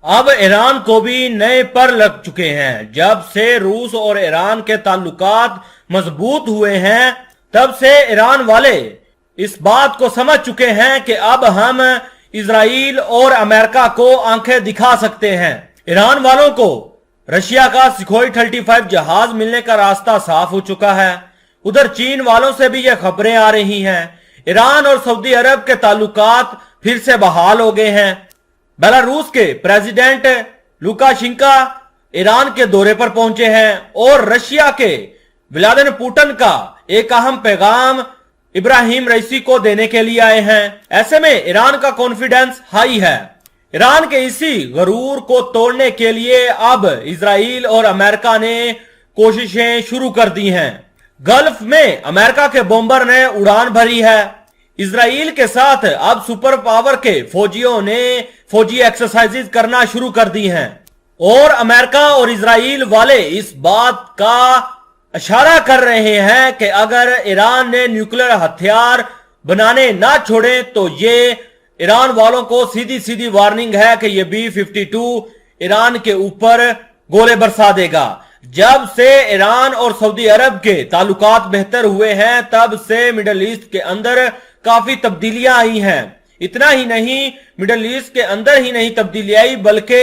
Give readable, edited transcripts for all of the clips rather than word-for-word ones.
अब ईरान को भी नए पर लग चुके हैं। जब से रूस और ईरान के ताल्लुकात मजबूत हुए हैं, तब से ईरान वाले इस बात को समझ चुके हैं कि अब हम इजराइल और अमेरिका को आंखें दिखा सकते हैं। ईरान वालों को रशिया का सुखोई 35 जहाज मिलने का रास्ता साफ हो चुका है। उधर चीन वालों से भी ये खबरें आ रही हैं। ईरान और सऊदी अरब के ताल्लुकात फिर से बहाल हो गए हैं। बेलारूस के प्रेसिडेंट लुकाशेंको ईरान के दौरे पर पहुंचे हैं और रशिया के व्लादिमीर पुतिन का एक अहम पैगाम इब्राहिम रईसी को देने के लिए आए हैं। ऐसे में ईरान का कॉन्फिडेंस हाई है। ईरान के इसी गरूर को तोड़ने के लिए अब इजराइल और अमेरिका ने कोशिशें शुरू कर दी हैं। गल्फ में अमेरिका के बॉम्बर ने उड़ान भरी है। इजराइल के साथ अब सुपर पावर के फौजियों ने फौजी एक्सरसाइजेज करना शुरू कर दी हैं और अमेरिका और इजराइल वाले इस बात का इशारा कर रहे हैं कि अगर ईरान ने न्यूक्लियर हथियार बनाने ना छोड़े तो ये ईरान वालों को सीधी सीधी वार्निंग है कि ये B-52 ईरान के ऊपर गोले बरसा देगा। जब से ईरान और सऊदी अरब के ताल्लुकात बेहतर हुए हैं, तब से मिडल ईस्ट के अंदर काफी तब्दीलियां आई हैं। इतना ही नहीं, मिडल ईस्ट के अंदर ही नहीं तब्दीली आई, बल्कि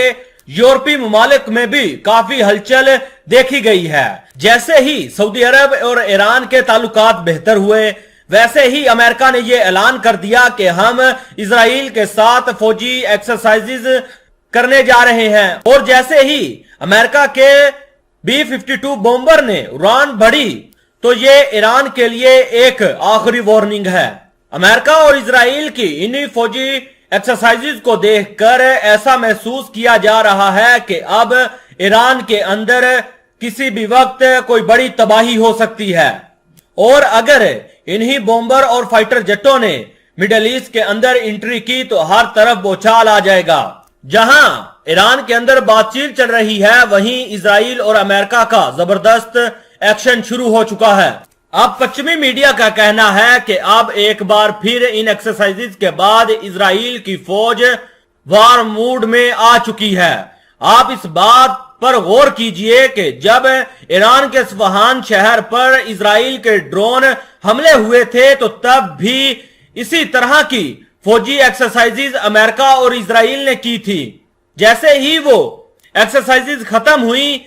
यूरोपीय ममालिक में भी काफी हलचल देखी गई है। जैसे ही सऊदी अरब और ईरान के ताल्लुकात बेहतर हुए, वैसे ही अमेरिका ने यह ऐलान कर दिया कि हम इजराइल के साथ फौजी एक्सरसाइजेज करने जा रहे हैं। और जैसे ही अमेरिका के B-52 बॉम्बर ने उड़ान भरी, तो ये ईरान के लिए एक आखिरी वार्निंग है। अमेरिका और इजराइल की इन्हीं फौजी एक्सरसाइजेज को देखकर ऐसा महसूस किया जा रहा है कि अब ईरान के अंदर किसी भी वक्त कोई बड़ी तबाही हो सकती है। और अगर इन्हीं बॉम्बर और फाइटर जेटों ने मिडल ईस्ट के अंदर एंट्री की तो हर तरफ बौछार आ जाएगा। जहां ईरान के अंदर बातचीत चल रही है, वहीं इजराइल और अमेरिका का जबरदस्त एक्शन शुरू हो चुका है। अब पश्चिमी मीडिया का कहना है कि अब एक बार फिर इन एक्सरसाइजेज के बाद इजराइल की फौज वार मूड में आ चुकी है। आप इस बात पर गौर कीजिए कि जब ईरान के स्फहान शहर पर इजराइल के ड्रोन हमले हुए थे, तो तब भी इसी तरह की फौजी एक्सरसाइजेज अमेरिका और इजराइल ने की थी। जैसे ही वो एक्सरसाइजेज खत्म हुई,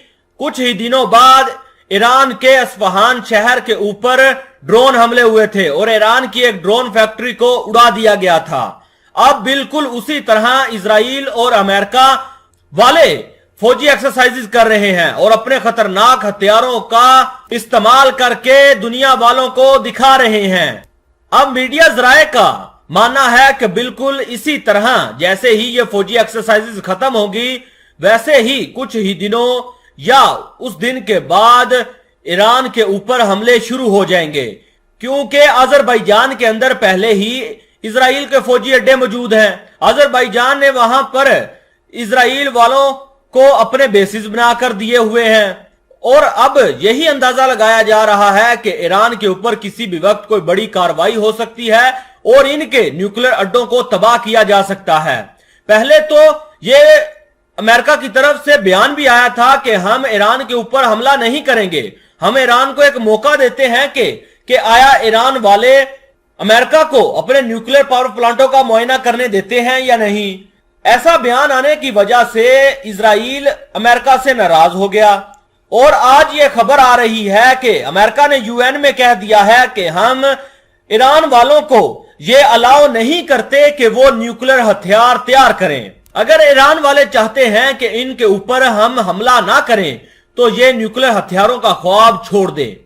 कुछ ही दिनों बाद ईरान के अस्फहान शहर के ऊपर ड्रोन हमले हुए थे और ईरान की एक ड्रोन फैक्ट्री को उड़ा दिया गया था। अब बिल्कुल उसी तरह इजराइल और अमेरिका वाले फौजी एक्सरसाइजेज कर रहे हैं और अपने खतरनाक हथियारों का इस्तेमाल करके दुनिया वालों को दिखा रहे हैं। अब मीडिया जराए का मानना है कि बिल्कुल इसी तरह जैसे ही ये फौजी एक्सरसाइजेज खत्म होगी, वैसे ही कुछ ही दिनों या उस दिन के बाद ईरान के ऊपर हमले शुरू हो जाएंगे, क्योंकि अजरबैजान के अंदर पहले ही इजराइल के फौजी अड्डे मौजूद हैं। अजरबैजान ने वहां पर इजराइल वालों को अपने बेसिस बनाकर दिए हुए हैं और अब यही अंदाजा लगाया जा रहा है कि ईरान के ऊपर किसी भी वक्त कोई बड़ी कार्रवाई हो सकती है और इनके न्यूक्लियर अड्डों को तबाह किया जा सकता है। पहले तो ये अमेरिका की तरफ से बयान भी आया था कि हम ईरान के ऊपर हमला नहीं करेंगे, हम ईरान को एक मौका देते हैं कि आया ईरान वाले अमेरिका को अपने न्यूक्लियर पावर प्लांटों का मुआयना करने देते हैं या नहीं। ऐसा बयान आने की वजह से इजराइल अमेरिका से नाराज हो गया और आज ये खबर आ रही है कि अमेरिका ने यूएन में कह दिया है कि हम ईरान वालों को ये अलाउ नहीं करते कि वो न्यूक्लियर हथियार तैयार करें। अगर ईरान वाले चाहते हैं कि इनके ऊपर हम हमला ना करें, तो ये न्यूक्लियर हथियारों का ख्वाब छोड़ दें।